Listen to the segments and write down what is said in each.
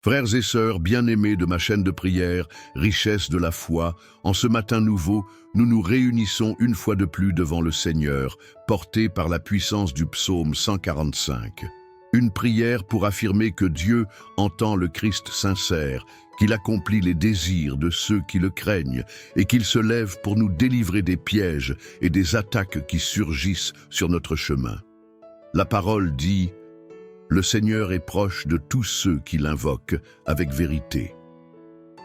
Frères et sœurs bien-aimés de ma chaîne de prière, richesse de la foi, en ce matin nouveau, nous nous réunissons une fois de plus devant le Seigneur, portés par la puissance du psaume 145. Une prière pour affirmer que Dieu entend le Christ sincère, qu'il accomplit les désirs de ceux qui le craignent et qu'il se lève pour nous délivrer des pièges et des attaques qui surgissent sur notre chemin. La parole dit: le Seigneur est proche de tous ceux qui l'invoquent avec vérité.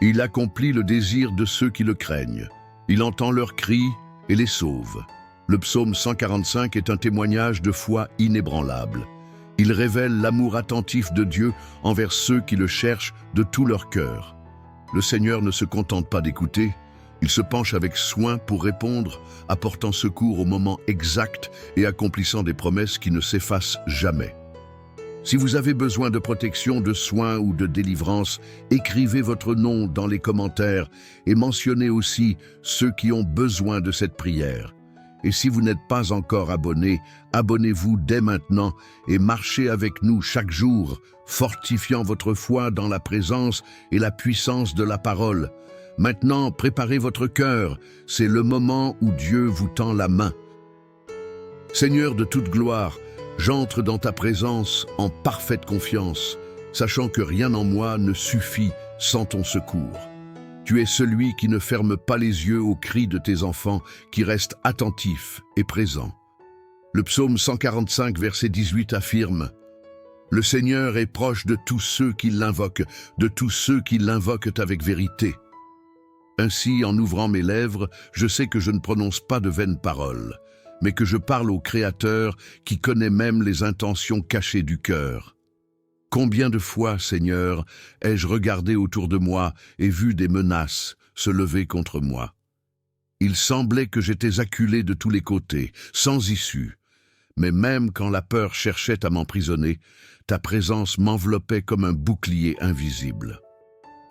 Il accomplit le désir de ceux qui le craignent. Il entend leurs cris et les sauve. Le psaume 145 est un témoignage de foi inébranlable. Il révèle l'amour attentif de Dieu envers ceux qui le cherchent de tout leur cœur. Le Seigneur ne se contente pas d'écouter, il se penche avec soin pour répondre, apportant secours au moment exact et accomplissant des promesses qui ne s'effacent jamais. Si vous avez besoin de protection, de soins ou de délivrance, écrivez votre nom dans les commentaires et mentionnez aussi ceux qui ont besoin de cette prière. Et si vous n'êtes pas encore abonné, abonnez-vous dès maintenant et marchez avec nous chaque jour, fortifiant votre foi dans la présence et la puissance de la parole. Maintenant, préparez votre cœur, c'est le moment où Dieu vous tend la main. Seigneur de toute gloire, j'entre dans ta présence en parfaite confiance, sachant que rien en moi ne suffit sans ton secours. Tu es celui qui ne ferme pas les yeux aux cris de tes enfants, qui restent attentifs et présents. Le psaume 145, verset 18 affirme: « Le Seigneur est proche de tous ceux qui l'invoquent, de tous ceux qui l'invoquent avec vérité. » Ainsi, en ouvrant mes lèvres, je sais que je ne prononce pas de vaines paroles, mais que je parle au Créateur qui connaît même les intentions cachées du cœur. Combien de fois, Seigneur, ai-je regardé autour de moi et vu des menaces se lever contre moi? Il semblait que j'étais acculé de tous les côtés, sans issue. Mais même quand la peur cherchait à m'emprisonner, ta présence m'enveloppait comme un bouclier invisible.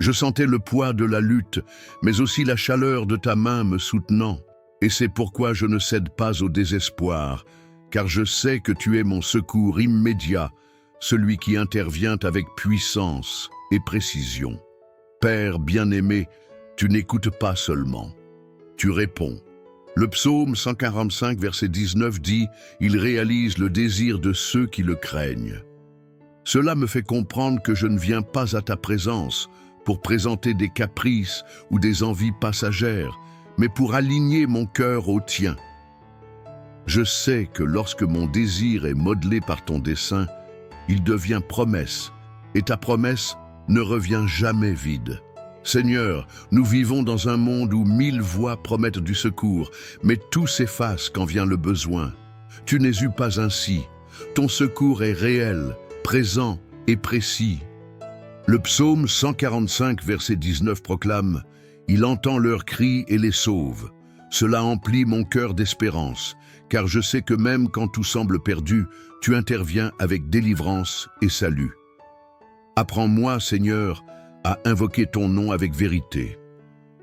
Je sentais le poids de la lutte, mais aussi la chaleur de ta main me soutenant. Et c'est pourquoi je ne cède pas au désespoir, car je sais que tu es mon secours immédiat, celui qui intervient avec puissance et précision. Père bien-aimé, tu n'écoutes pas seulement, tu réponds. Le psaume 145, verset 19 dit « Il réalise le désir de ceux qui le craignent ». Cela me fait comprendre que je ne viens pas à ta présence pour présenter des caprices ou des envies passagères, mais pour aligner mon cœur au tien. Je sais que lorsque mon désir est modelé par ton dessein, il devient promesse, et ta promesse ne revient jamais vide. Seigneur, nous vivons dans un monde où 1000 voix promettent du secours, mais tout s'efface quand vient le besoin. Tu n'es eu pas ainsi. Ton secours est réel, présent et précis. Le psaume 145, verset 19 proclame « Il entend leurs cris et les sauve. Cela emplit mon cœur d'espérance, car je sais que même quand tout semble perdu, tu interviens avec délivrance et salut. Apprends-moi, Seigneur, à invoquer ton nom avec vérité. »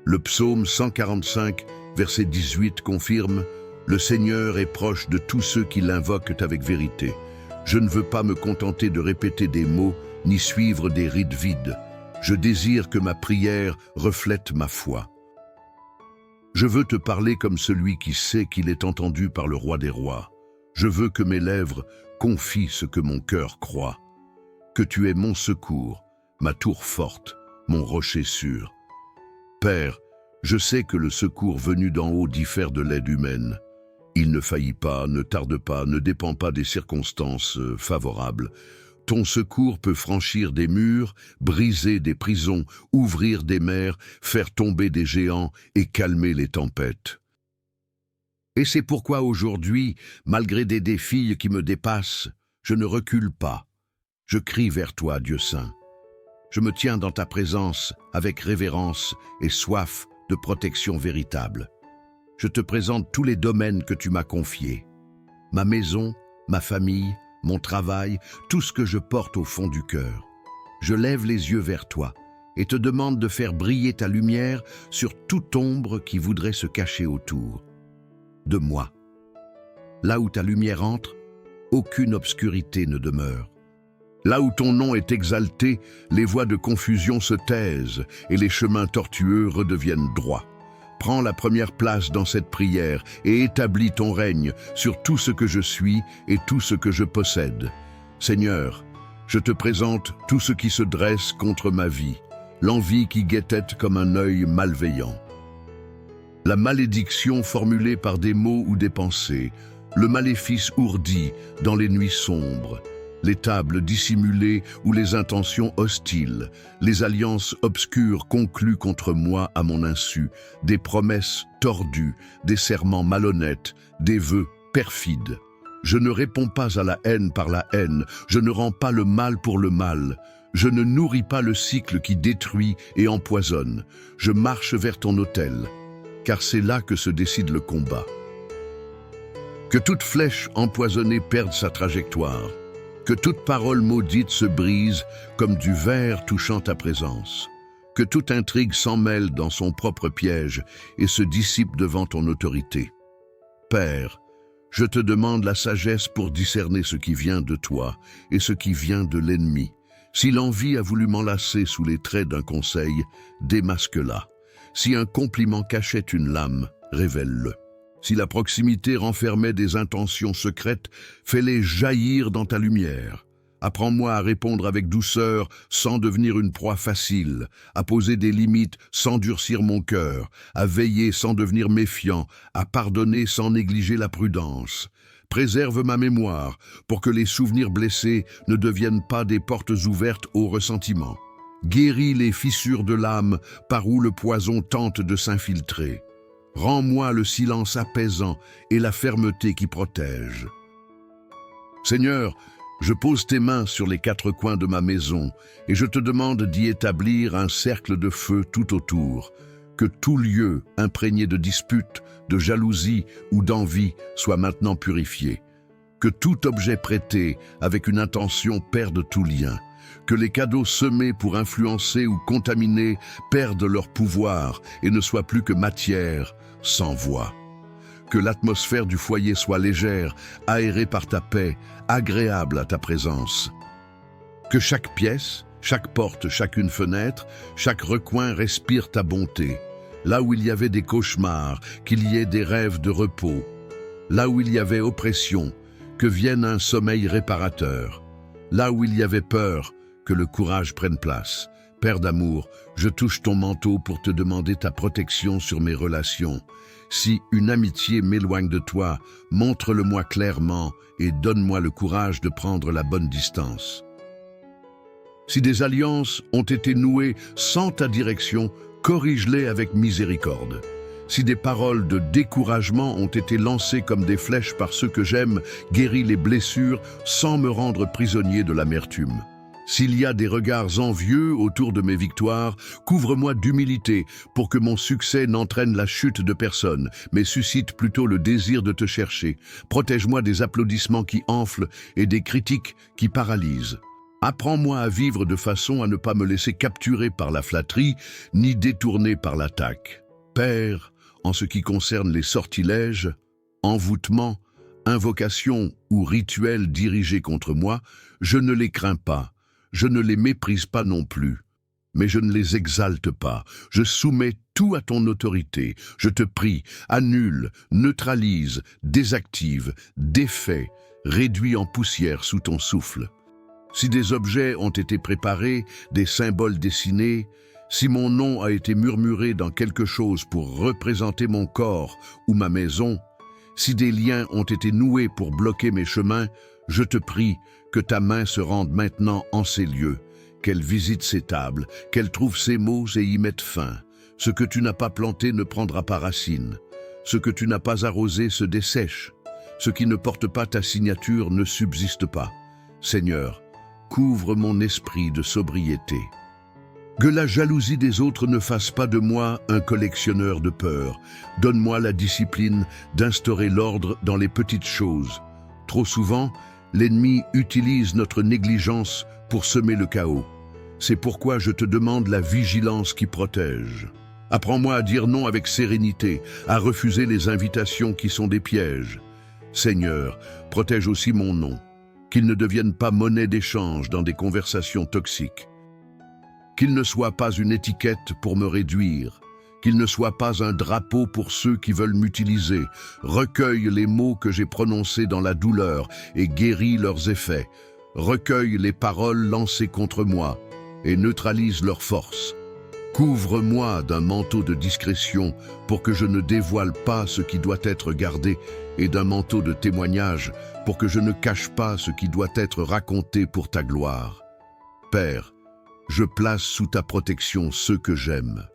Le psaume 145, verset 18 confirme « Le Seigneur est proche de tous ceux qui l'invoquent avec vérité. Je ne veux pas me contenter de répéter des mots, ni suivre des rites vides. Je désire que ma prière reflète ma foi. Je veux te parler comme celui qui sait qu'il est entendu par le roi des rois. Je veux que mes lèvres confient ce que mon cœur croit. Que tu es mon secours, ma tour forte, mon rocher sûr. Père, je sais que le secours venu d'en haut diffère de l'aide humaine. Il ne faillit pas, ne tarde pas, ne dépend pas des circonstances favorables. Ton secours peut franchir des murs, briser des prisons, ouvrir des mers, faire tomber des géants et calmer les tempêtes. Et c'est pourquoi aujourd'hui, malgré des défis qui me dépassent, je ne recule pas. Je crie vers toi, Dieu saint. Je me tiens dans ta présence avec révérence et soif de protection véritable. Je te présente tous les domaines que tu m'as confiés. Ma maison, ma famille, mon travail, tout ce que je porte au fond du cœur. Je lève les yeux vers toi et te demande de faire briller ta lumière sur toute ombre qui voudrait se cacher autour de moi. Là où ta lumière entre, aucune obscurité ne demeure. Là où ton nom est exalté, les voies de confusion se taisent et les chemins tortueux redeviennent droits. Prends la première place dans cette prière et établis ton règne sur tout ce que je suis et tout ce que je possède. Seigneur, je te présente tout ce qui se dresse contre ma vie, l'envie qui guettait comme un œil malveillant. La malédiction formulée par des mots ou des pensées, le maléfice ourdi dans les nuits sombres, les tables dissimulées ou les intentions hostiles, les alliances obscures conclues contre moi à mon insu, des promesses tordues, des serments malhonnêtes, des vœux perfides. Je ne réponds pas à la haine par la haine, je ne rends pas le mal pour le mal, je ne nourris pas le cycle qui détruit et empoisonne, je marche vers ton autel, car c'est là que se décide le combat. Que toute flèche empoisonnée perde sa trajectoire, que toute parole maudite se brise comme du verre touchant ta présence, que toute intrigue s'en mêle dans son propre piège et se dissipe devant ton autorité. Père, je te demande la sagesse pour discerner ce qui vient de toi et ce qui vient de l'ennemi. Si l'envie a voulu m'enlacer sous les traits d'un conseil, démasque-la. Si un compliment cachait une lame, révèle-le. Si la proximité renfermait des intentions secrètes, fais-les jaillir dans ta lumière. Apprends-moi à répondre avec douceur sans devenir une proie facile, à poser des limites sans durcir mon cœur, à veiller sans devenir méfiant, à pardonner sans négliger la prudence. Préserve ma mémoire pour que les souvenirs blessés ne deviennent pas des portes ouvertes au ressentiment. Guéris les fissures de l'âme par où le poison tente de s'infiltrer. Rends-moi le silence apaisant et la fermeté qui protège. Seigneur, je pose tes mains sur les quatre coins de ma maison et je te demande d'y établir un cercle de feu tout autour. Que tout lieu imprégné de disputes, de jalousie ou d'envie soit maintenant purifié. Que tout objet prêté avec une intention perde tout lien. Que les cadeaux semés pour influencer ou contaminer perdent leur pouvoir et ne soient plus que matière, sans voix. Que l'atmosphère du foyer soit légère, aérée par ta paix, agréable à ta présence. Que chaque pièce, chaque porte, chacune fenêtre, chaque recoin respire ta bonté. Là où il y avait des cauchemars, qu'il y ait des rêves de repos. Là où il y avait oppression, que vienne un sommeil réparateur. Là où il y avait peur, que le courage prenne place. Père d'amour, je touche ton manteau pour te demander ta protection sur mes relations. Si une amitié m'éloigne de toi, montre-le-moi clairement et donne-moi le courage de prendre la bonne distance. Si des alliances ont été nouées sans ta direction, corrige-les avec miséricorde. Si des paroles de découragement ont été lancées comme des flèches par ceux que j'aime, guéris les blessures sans me rendre prisonnier de l'amertume. S'il y a des regards envieux autour de mes victoires, couvre-moi d'humilité pour que mon succès n'entraîne la chute de personne, mais suscite plutôt le désir de te chercher. Protège-moi des applaudissements qui enflent et des critiques qui paralysent. Apprends-moi à vivre de façon à ne pas me laisser capturer par la flatterie, ni détourner par l'attaque. Père, en ce qui concerne les sortilèges, envoûtements, invocations ou rituels dirigés contre moi, je ne les crains pas. Je ne les méprise pas non plus, mais je ne les exalte pas. Je soumets tout à ton autorité. Je te prie, annule, neutralise, désactive, défais, réduis en poussière sous ton souffle. Si des objets ont été préparés, des symboles dessinés, si mon nom a été murmuré dans quelque chose pour représenter mon corps ou ma maison, si des liens ont été noués pour bloquer mes chemins, je te prie que ta main se rende maintenant en ces lieux, qu'elle visite ces tables, qu'elle trouve ces mots et y mette fin. Ce que tu n'as pas planté ne prendra pas racine. Ce que tu n'as pas arrosé se dessèche. Ce qui ne porte pas ta signature ne subsiste pas. Seigneur, couvre mon esprit de sobriété. Que la jalousie des autres ne fasse pas de moi un collectionneur de peur. Donne-moi la discipline d'instaurer l'ordre dans les petites choses. Trop souvent, l'ennemi utilise notre négligence pour semer le chaos. C'est pourquoi je te demande la vigilance qui protège. Apprends-moi à dire non avec sérénité, à refuser les invitations qui sont des pièges. Seigneur, protège aussi mon nom. qu'ils ne deviennent pas monnaie d'échange dans des conversations toxiques, qu'ils ne soient pas une étiquette pour me réduire, qu'ils ne soient pas un drapeau pour ceux qui veulent m'utiliser. Recueille les mots que j'ai prononcés dans la douleur et guéris leurs effets. Recueille les paroles lancées contre moi et neutralise leur force. Couvre-moi d'un manteau de discrétion pour que je ne dévoile pas ce qui doit être gardé et d'un manteau de témoignage pour que je ne cache pas ce qui doit être raconté pour ta gloire. Père, je place sous ta protection ceux que j'aime.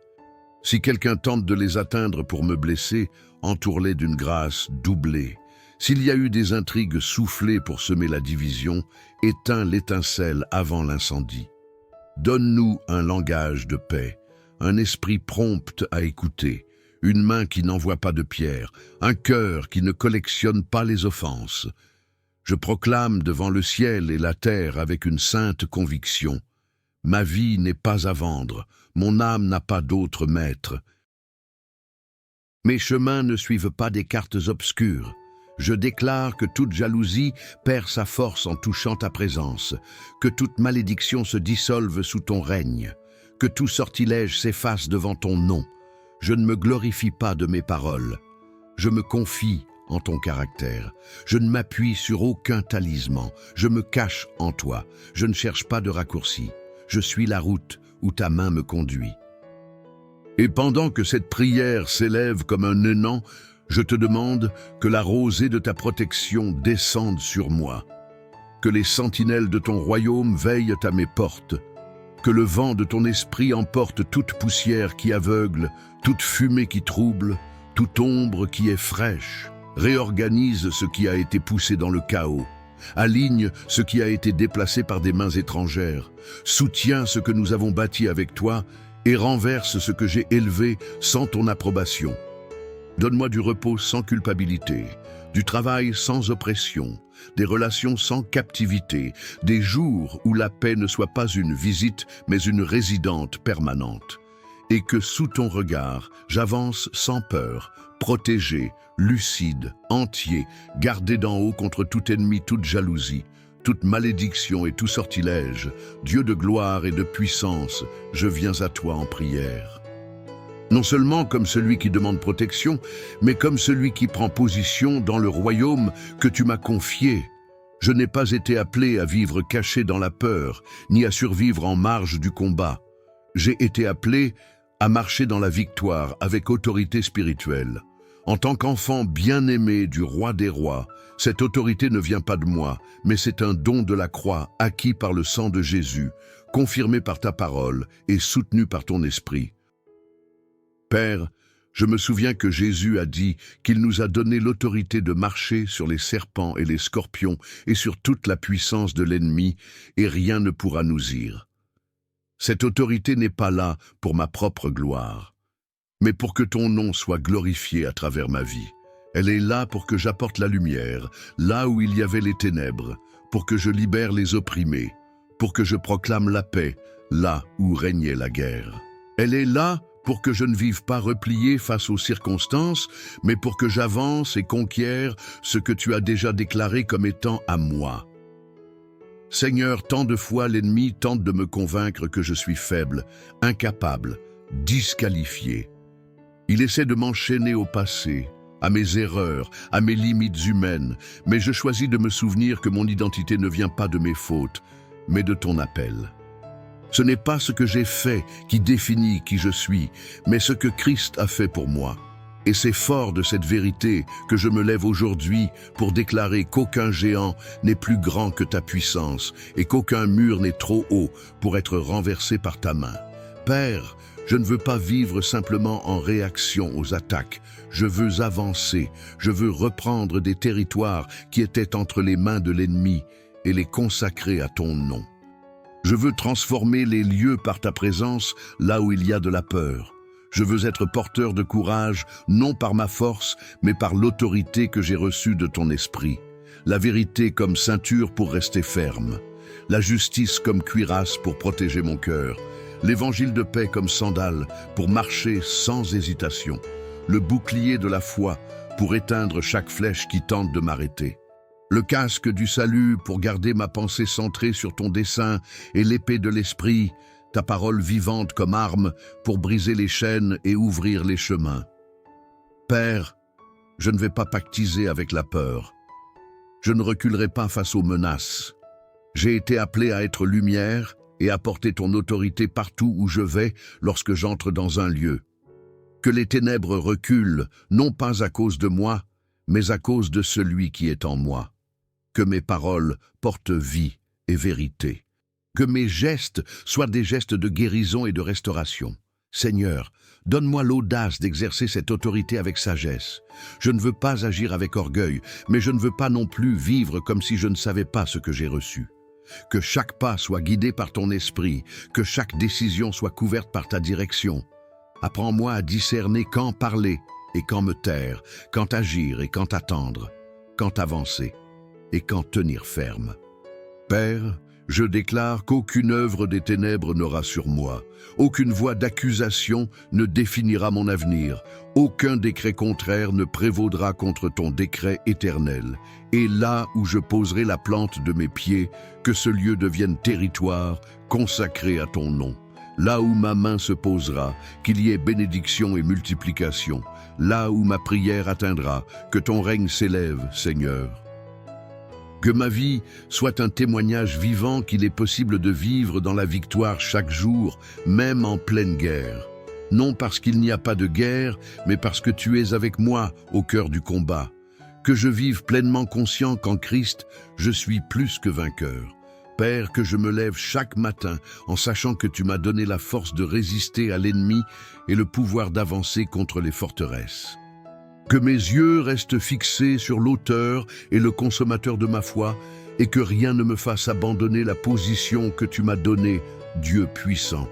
Si quelqu'un tente de les atteindre pour me blesser, entoure-les d'une grâce doublée. S'il y a eu des intrigues soufflées pour semer la division, éteins l'étincelle avant l'incendie. Donne-nous un langage de paix, un esprit prompt à écouter, une main qui n'envoie pas de pierre, un cœur qui ne collectionne pas les offenses. Je proclame devant le ciel et la terre avec une sainte conviction. Ma vie n'est pas à vendre, mon âme n'a pas d'autre maître. Mes chemins ne suivent pas des cartes obscures. Je déclare que toute jalousie perd sa force en touchant ta présence, que toute malédiction se dissolve sous ton règne, que tout sortilège s'efface devant ton nom. Je ne me glorifie pas de mes paroles. Je me confie en ton caractère. Je ne m'appuie sur aucun talisman. Je me cache en toi. Je ne cherche pas de raccourci. Je suis la route où ta main me conduit. Et pendant que cette prière s'élève comme un élan, je te demande que la rosée de ta protection descende sur moi, que les sentinelles de ton royaume veillent à mes portes, que le vent de ton esprit emporte toute poussière qui aveugle, toute fumée qui trouble, toute ombre qui est fraîche, réorganise ce qui a été poussé dans le chaos, aligne ce qui a été déplacé par des mains étrangères, soutiens ce que nous avons bâti avec toi et renverse ce que j'ai élevé sans ton approbation. Donne-moi du repos sans culpabilité, du travail sans oppression, des relations sans captivité, des jours où la paix ne soit pas une visite, mais une résidente permanente. Et que sous ton regard, j'avance sans peur, protégé, lucide, entier, gardé d'en haut contre tout ennemi, toute jalousie, toute malédiction et tout sortilège. Dieu de gloire et de puissance, je viens à toi en prière. Non seulement comme celui qui demande protection, mais comme celui qui prend position dans le royaume que tu m'as confié. Je n'ai pas été appelé à vivre caché dans la peur, ni à survivre en marge du combat. J'ai été appelé à marcher dans la victoire avec autorité spirituelle. En tant qu'enfant bien-aimé du roi des rois, cette autorité ne vient pas de moi, mais c'est un don de la croix acquis par le sang de Jésus, confirmé par ta parole et soutenu par ton esprit. Père, je me souviens que Jésus a dit qu'il nous a donné l'autorité de marcher sur les serpents et les scorpions et sur toute la puissance de l'ennemi, et rien ne pourra nous ire. Cette autorité n'est pas là pour ma propre gloire, mais pour que ton nom soit glorifié à travers ma vie. Elle est là pour que j'apporte la lumière, là où il y avait les ténèbres, pour que je libère les opprimés, pour que je proclame la paix, là où régnait la guerre. Elle est là pour que je ne vive pas replié face aux circonstances, mais pour que j'avance et conquière ce que tu as déjà déclaré comme étant à moi. Seigneur, tant de fois l'ennemi tente de me convaincre que je suis faible, incapable, disqualifié. Il essaie de m'enchaîner au passé, à mes erreurs, à mes limites humaines, mais je choisis de me souvenir que mon identité ne vient pas de mes fautes, mais de ton appel. Ce n'est pas ce que j'ai fait qui définit qui je suis, mais ce que Christ a fait pour moi. Et c'est fort de cette vérité que je me lève aujourd'hui pour déclarer qu'aucun géant n'est plus grand que ta puissance et qu'aucun mur n'est trop haut pour être renversé par ta main. Père, je ne veux pas vivre simplement en réaction aux attaques. Je veux avancer, je veux reprendre des territoires qui étaient entre les mains de l'ennemi et les consacrer à ton nom. Je veux transformer les lieux par ta présence là où il y a de la peur. Je veux être porteur de courage, non par ma force, mais par l'autorité que j'ai reçue de ton esprit. La vérité comme ceinture pour rester ferme. La justice comme cuirasse pour protéger mon cœur. L'évangile de paix comme sandale pour marcher sans hésitation. Le bouclier de la foi pour éteindre chaque flèche qui tente de m'arrêter. le casque du salut pour garder ma pensée centrée sur ton dessein et l'épée de l'esprit, ta parole vivante comme arme pour briser les chaînes et ouvrir les chemins. Père, je ne vais pas pactiser avec la peur. Je ne reculerai pas face aux menaces. J'ai été appelé à être lumière et à porter ton autorité partout où je vais lorsque j'entre dans un lieu. Que les ténèbres reculent, non pas à cause de moi, mais à cause de celui qui est en moi. Que mes paroles portent vie et vérité. Que mes gestes soient des gestes de guérison et de restauration. Seigneur, donne-moi l'audace d'exercer cette autorité avec sagesse. Je ne veux pas agir avec orgueil, mais je ne veux pas non plus vivre comme si je ne savais pas ce que j'ai reçu. Que chaque pas soit guidé par ton esprit, que chaque décision soit couverte par ta direction. Apprends-moi à discerner quand parler et quand me taire, quand agir et quand attendre, quand avancer et quand tenir ferme. Père, je déclare qu'aucune œuvre des ténèbres n'aura sur moi, aucune voix d'accusation ne définira mon avenir, aucun décret contraire ne prévaudra contre ton décret éternel. Et là où je poserai la plante de mes pieds, que ce lieu devienne territoire consacré à ton nom. Là où ma main se posera, qu'il y ait bénédiction et multiplication. Là où ma prière atteindra, que ton règne s'élève, Seigneur. Que ma vie soit un témoignage vivant qu'il est possible de vivre dans la victoire chaque jour, même en pleine guerre. Non parce qu'il n'y a pas de guerre, mais parce que tu es avec moi au cœur du combat. Que je vive pleinement conscient qu'en Christ, je suis plus que vainqueur. Père, que je me lève chaque matin en sachant que tu m'as donné la force de résister à l'ennemi et le pouvoir d'avancer contre les forteresses. Que mes yeux restent fixés sur l'auteur et le consommateur de ma foi, et que rien ne me fasse abandonner la position que tu m'as donnée, Dieu puissant.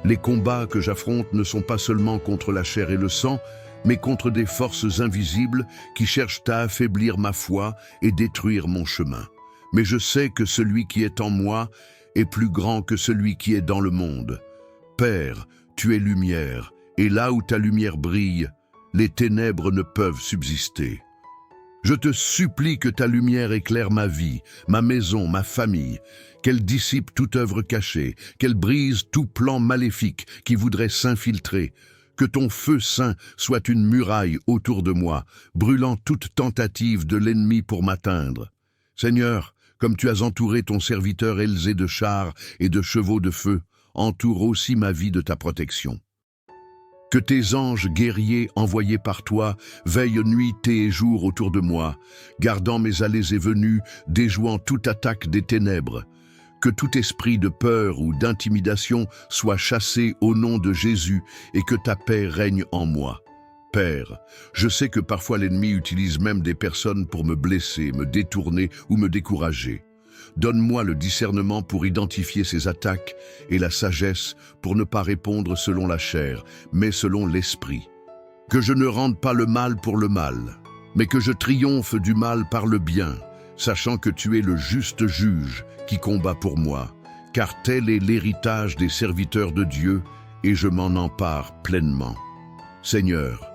Les combats que j'affronte ne sont pas seulement contre la chair et le sang, mais contre des forces invisibles qui cherchent à affaiblir ma foi et détruire mon chemin. Mais je sais que celui qui est en moi est plus grand que celui qui est dans le monde. Père, tu es lumière, et là où ta lumière brille, les ténèbres ne peuvent subsister. Je te supplie que ta lumière éclaire ma vie, ma maison, ma famille, qu'elle dissipe toute œuvre cachée, qu'elle brise tout plan maléfique qui voudrait s'infiltrer, que ton feu saint soit une muraille autour de moi, brûlant toute tentative de l'ennemi pour m'atteindre. Seigneur, comme tu as entouré ton serviteur Élysée de chars et de chevaux de feu, entoure aussi ma vie de ta protection. Que tes anges guerriers envoyés par toi veillent nuit et jour autour de moi, gardant mes allées et venues, déjouant toute attaque des ténèbres. Que tout esprit de peur ou d'intimidation soit chassé au nom de Jésus et que ta paix règne en moi. Père, je sais que parfois l'ennemi utilise même des personnes pour me blesser, me détourner ou me décourager. Donne-moi le discernement pour identifier ces attaques et la sagesse pour ne pas répondre selon la chair, mais selon l'esprit. Que je ne rende pas le mal pour le mal, mais que je triomphe du mal par le bien, sachant que tu es le juste juge qui combat pour moi, car tel est l'héritage des serviteurs de Dieu et je m'en empare pleinement. Seigneur,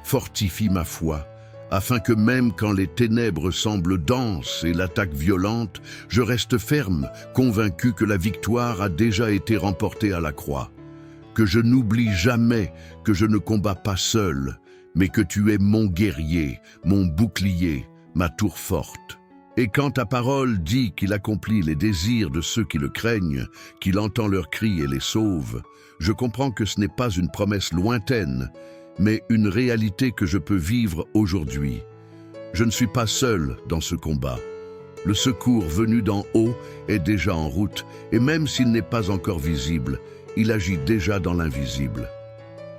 fortifie ma foi, afin que même quand les ténèbres semblent denses et l'attaque violente, je reste ferme, convaincu que la victoire a déjà été remportée à la croix. Que je n'oublie jamais que je ne combats pas seul, mais que tu es mon guerrier, mon bouclier, ma tour forte. Et quand ta parole dit qu'il accomplit les désirs de ceux qui le craignent, qu'il entend leurs cris et les sauve, je comprends que ce n'est pas une promesse lointaine, mais une réalité que je peux vivre aujourd'hui. Je ne suis pas seul dans ce combat. Le secours venu d'en haut est déjà en route, et même s'il n'est pas encore visible, il agit déjà dans l'invisible.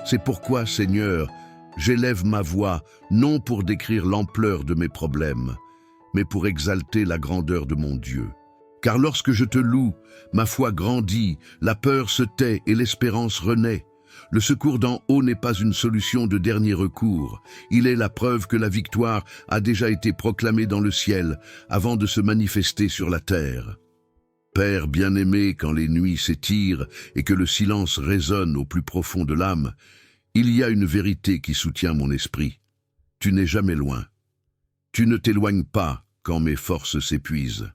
C'est pourquoi, Seigneur, j'élève ma voix, non pour décrire l'ampleur de mes problèmes, mais pour exalter la grandeur de mon Dieu. Car lorsque je te loue, ma foi grandit, la peur se tait et l'espérance renaît. Le secours d'en haut n'est pas une solution de dernier recours. Il est la preuve que la victoire a déjà été proclamée dans le ciel avant de se manifester sur la terre. Père bien-aimé, quand les nuits s'étirent et que le silence résonne au plus profond de l'âme, il y a une vérité qui soutient mon esprit. Tu n'es jamais loin. Tu ne t'éloignes pas, quand mes forces s'épuisent.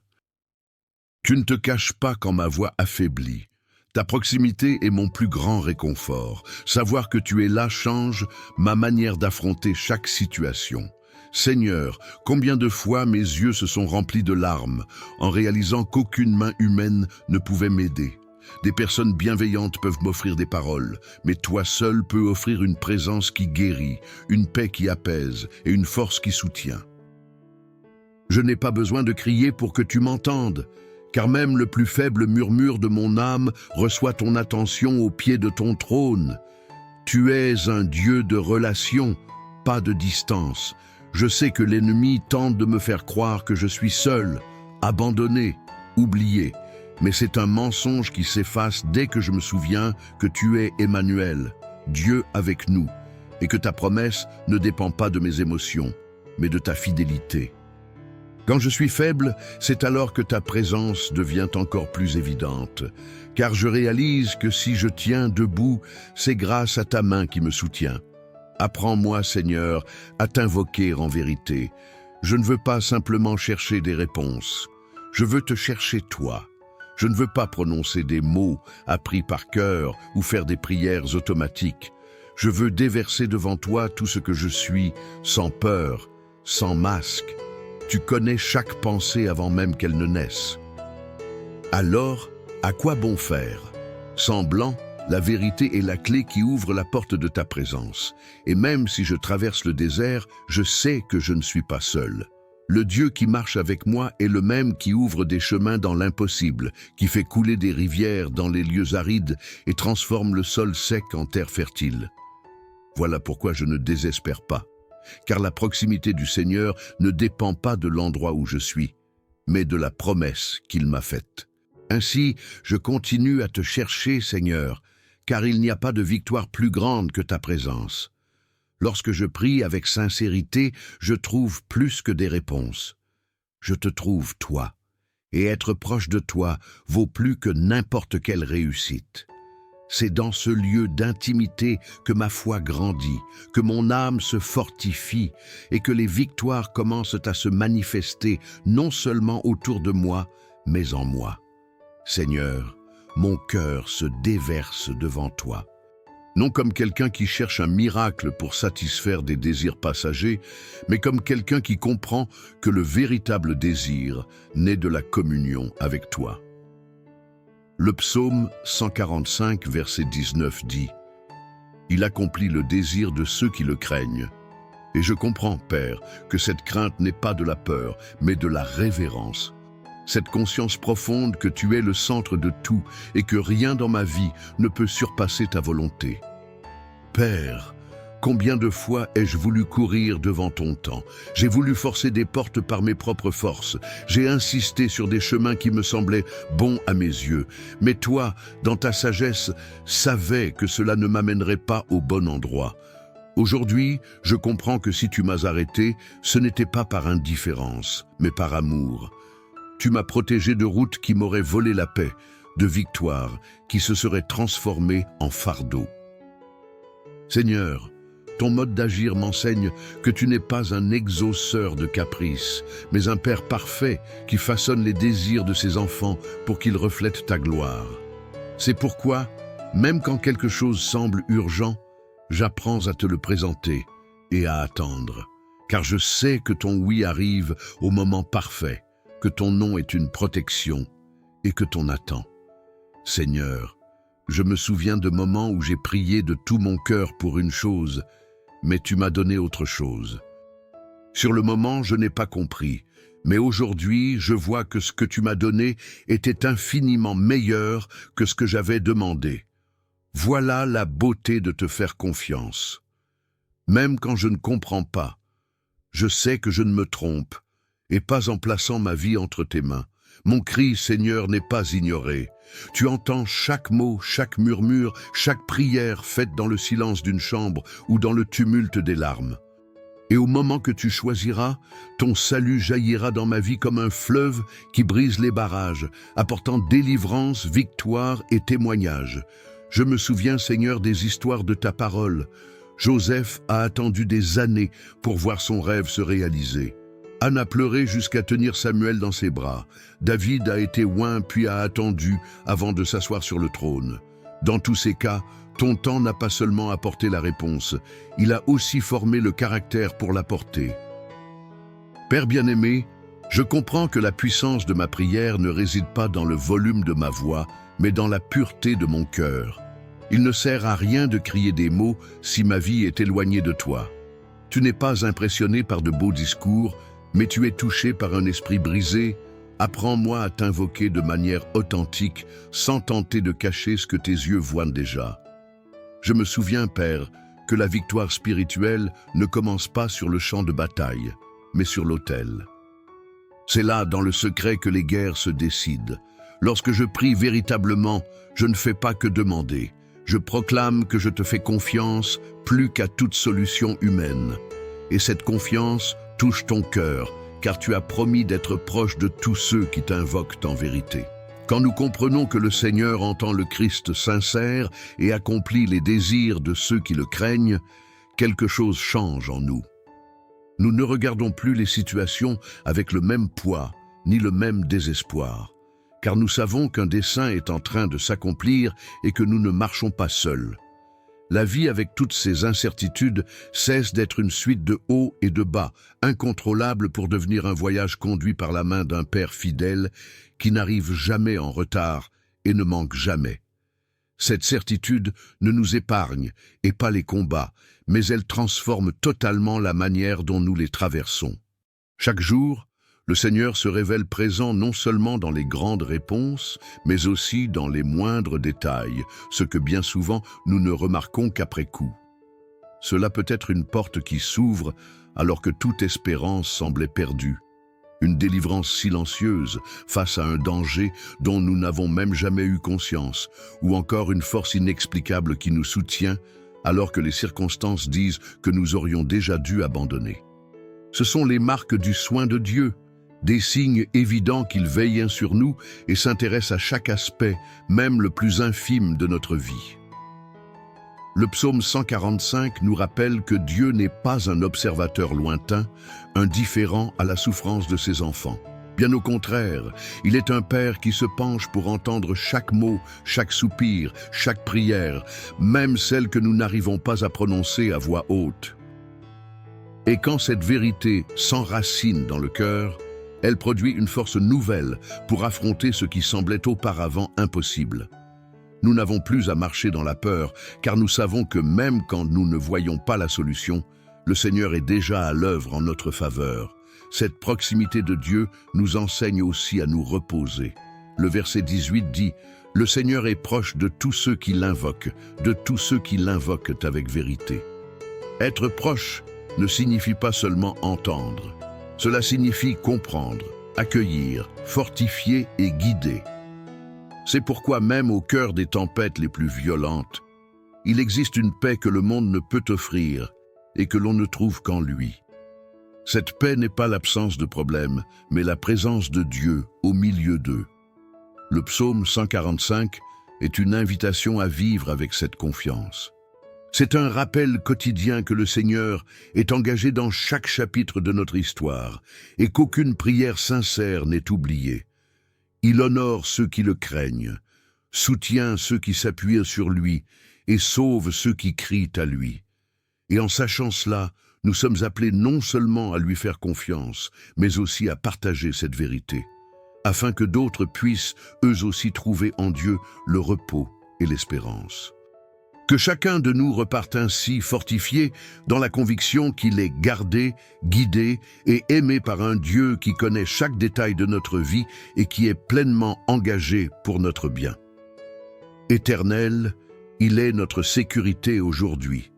Tu ne te caches pas quand ma voix affaiblit. Ta proximité est mon plus grand réconfort. Savoir que tu es là change ma manière d'affronter chaque situation. Seigneur, combien de fois mes yeux se sont remplis de larmes en réalisant qu'aucune main humaine ne pouvait m'aider. Des personnes bienveillantes peuvent m'offrir des paroles, mais toi seul peux offrir une présence qui guérit, une paix qui apaise et une force qui soutient. Je n'ai pas besoin de crier pour que tu m'entendes, car même le plus faible murmure de mon âme reçoit ton attention au pied de ton trône. Tu es un Dieu de relation, pas de distance. Je sais que l'ennemi tente de me faire croire que je suis seul, abandonné, oublié. Mais c'est un mensonge qui s'efface dès que je me souviens que tu es Emmanuel, Dieu avec nous, et que ta promesse ne dépend pas de mes émotions, mais de ta fidélité. Quand je suis faible, c'est alors que ta présence devient encore plus évidente, car je réalise que si je tiens debout, c'est grâce à ta main qui me soutient. Apprends-moi, Seigneur, à t'invoquer en vérité. Je ne veux pas simplement chercher des réponses. Je veux te chercher toi. Je ne veux pas prononcer des mots appris par cœur ou faire des prières automatiques. Je veux déverser devant toi tout ce que je suis, sans peur, sans masque. Tu connais chaque pensée avant même qu'elle ne naisse. Alors, à quoi bon faire? Sans blanc, la vérité est la clé qui ouvre la porte de ta présence. Et même si je traverse le désert, je sais que je ne suis pas seul. Le Dieu qui marche avec moi est le même qui ouvre des chemins dans l'impossible, qui fait couler des rivières dans les lieux arides et transforme le sol sec en terre fertile. Voilà pourquoi je ne désespère pas, car la proximité du Seigneur ne dépend pas de l'endroit où je suis, mais de la promesse qu'il m'a faite. Ainsi, je continue à te chercher, Seigneur, car il n'y a pas de victoire plus grande que ta présence. Lorsque je prie avec sincérité, je trouve plus que des réponses. Je te trouve toi, et être proche de toi vaut plus que n'importe quelle réussite. C'est dans ce lieu d'intimité que ma foi grandit, que mon âme se fortifie et que les victoires commencent à se manifester non seulement autour de moi, mais en moi. Seigneur, mon cœur se déverse devant toi. Non comme quelqu'un qui cherche un miracle pour satisfaire des désirs passagers, mais comme quelqu'un qui comprend que le véritable désir naît de la communion avec toi. Le psaume 145, verset 19 dit « Il accomplit le désir de ceux qui le craignent. » Et je comprends, Père, que cette crainte n'est pas de la peur, mais de la révérence. Cette conscience profonde que tu es le centre de tout et que rien dans ma vie ne peut surpasser ta volonté. Père, combien de fois ai-je voulu courir devant ton temps? J'ai voulu forcer des portes par mes propres forces. J'ai insisté sur des chemins qui me semblaient bons à mes yeux. Mais toi, dans ta sagesse, savais que cela ne m'amènerait pas au bon endroit. Aujourd'hui, je comprends que si tu m'as arrêté, ce n'était pas par indifférence, mais par amour. Tu m'as protégé de routes qui m'auraient volé la paix, de victoires qui se seraient transformées en fardeau. Seigneur, ton mode d'agir m'enseigne que tu n'es pas un exauceur de caprices, mais un Père parfait qui façonne les désirs de ses enfants pour qu'ils reflètent ta gloire. C'est pourquoi, même quand quelque chose semble urgent, j'apprends à te le présenter et à attendre, car je sais que ton oui arrive au moment parfait, que ton nom est une protection et que ton attend. Seigneur, je me souviens de moments où j'ai prié de tout mon cœur pour une chose, mais tu m'as donné autre chose. Sur le moment, je n'ai pas compris, mais aujourd'hui, je vois que ce que tu m'as donné était infiniment meilleur que ce que j'avais demandé. Voilà la beauté de te faire confiance. Même quand je ne comprends pas, je sais que je ne me trompe, et pas en plaçant ma vie entre tes mains. Mon cri, Seigneur, n'est pas ignoré. Tu entends chaque mot, chaque murmure, chaque prière faite dans le silence d'une chambre ou dans le tumulte des larmes. Et au moment que tu choisiras, ton salut jaillira dans ma vie comme un fleuve qui brise les barrages, apportant délivrance, victoire et témoignage. Je me souviens, Seigneur, des histoires de ta parole. Joseph a attendu des années pour voir son rêve se réaliser. Anne a pleuré jusqu'à tenir Samuel dans ses bras. David a été oint puis a attendu avant de s'asseoir sur le trône. Dans tous ces cas, ton temps n'a pas seulement apporté la réponse, il a aussi formé le caractère pour l'apporter. Père bien-aimé, je comprends que la puissance de ma prière ne réside pas dans le volume de ma voix, mais dans la pureté de mon cœur. Il ne sert à rien de crier des mots si ma vie est éloignée de toi. Tu n'es pas impressionné par de beaux discours, mais tu es touché par un esprit brisé. Apprends-moi à t'invoquer de manière authentique, sans tenter de cacher ce que tes yeux voient déjà. Je me souviens, Père, que la victoire spirituelle ne commence pas sur le champ de bataille, mais sur l'autel. C'est là, dans le secret, que les guerres se décident. Lorsque je prie véritablement, je ne fais pas que demander. Je proclame que je te fais confiance plus qu'à toute solution humaine. Et cette confiance touche ton cœur, car tu as promis d'être proche de tous ceux qui t'invoquent en vérité. Quand nous comprenons que le Seigneur entend le Christ sincère et accomplit les désirs de ceux qui le craignent, quelque chose change en nous. Nous ne regardons plus les situations avec le même poids ni le même désespoir, car nous savons qu'un dessein est en train de s'accomplir et que nous ne marchons pas seuls. La vie avec toutes ses incertitudes cesse d'être une suite de hauts et de bas, incontrôlable pour devenir un voyage conduit par la main d'un Père fidèle qui n'arrive jamais en retard et ne manque jamais. Cette certitude ne nous épargne et pas les combats, mais elle transforme totalement la manière dont nous les traversons. Chaque jour, le Seigneur se révèle présent non seulement dans les grandes réponses, mais aussi dans les moindres détails, ce que bien souvent nous ne remarquons qu'après coup. Cela peut être une porte qui s'ouvre alors que toute espérance semblait perdue, une délivrance silencieuse face à un danger dont nous n'avons même jamais eu conscience, ou encore une force inexplicable qui nous soutient alors que les circonstances disent que nous aurions déjà dû abandonner. Ce sont les marques du soin de Dieu, des signes évidents qu'il veille sur nous et s'intéresse à chaque aspect, même le plus infime de notre vie. Le psaume 145 nous rappelle que Dieu n'est pas un observateur lointain, indifférent à la souffrance de ses enfants. Bien au contraire, il est un Père qui se penche pour entendre chaque mot, chaque soupir, chaque prière, même celle que nous n'arrivons pas à prononcer à voix haute. Et quand cette vérité s'enracine dans le cœur, elle produit une force nouvelle pour affronter ce qui semblait auparavant impossible. Nous n'avons plus à marcher dans la peur, car nous savons que même quand nous ne voyons pas la solution, le Seigneur est déjà à l'œuvre en notre faveur. Cette proximité de Dieu nous enseigne aussi à nous reposer. Le verset 18 dit « Le Seigneur est proche de tous ceux qui l'invoquent, de tous ceux qui l'invoquent avec vérité. » Être proche ne signifie pas seulement entendre. Cela signifie comprendre, accueillir, fortifier et guider. C'est pourquoi même au cœur des tempêtes les plus violentes, il existe une paix que le monde ne peut offrir et que l'on ne trouve qu'en lui. Cette paix n'est pas l'absence de problèmes, mais la présence de Dieu au milieu d'eux. Le psaume 145 est une invitation à vivre avec cette confiance. C'est un rappel quotidien que le Seigneur est engagé dans chaque chapitre de notre histoire et qu'aucune prière sincère n'est oubliée. Il honore ceux qui le craignent, soutient ceux qui s'appuient sur lui et sauve ceux qui crient à lui. Et en sachant cela, nous sommes appelés non seulement à lui faire confiance, mais aussi à partager cette vérité, afin que d'autres puissent eux aussi trouver en Dieu le repos et l'espérance. Que chacun de nous reparte ainsi fortifié dans la conviction qu'il est gardé, guidé et aimé par un Dieu qui connaît chaque détail de notre vie et qui est pleinement engagé pour notre bien. Éternel, il est notre sécurité aujourd'hui.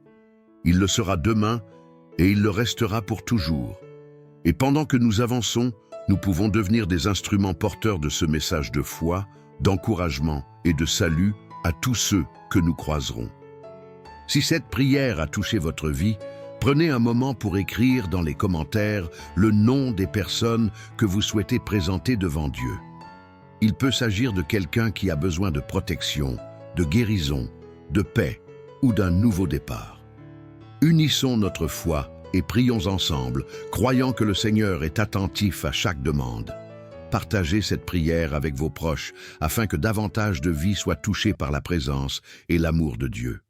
Il le sera demain et il le restera pour toujours. Et pendant que nous avançons, nous pouvons devenir des instruments porteurs de ce message de foi, d'encouragement et de salut à tous ceux que nous croiserons. Si cette prière a touché votre vie, prenez un moment pour écrire dans les commentaires le nom des personnes que vous souhaitez présenter devant Dieu. Il peut s'agir de quelqu'un qui a besoin de protection, de guérison, de paix ou d'un nouveau départ. Unissons notre foi et prions ensemble, croyant que le Seigneur est attentif à chaque demande. Partagez cette prière avec vos proches afin que davantage de vies soient touchées par la présence et l'amour de Dieu.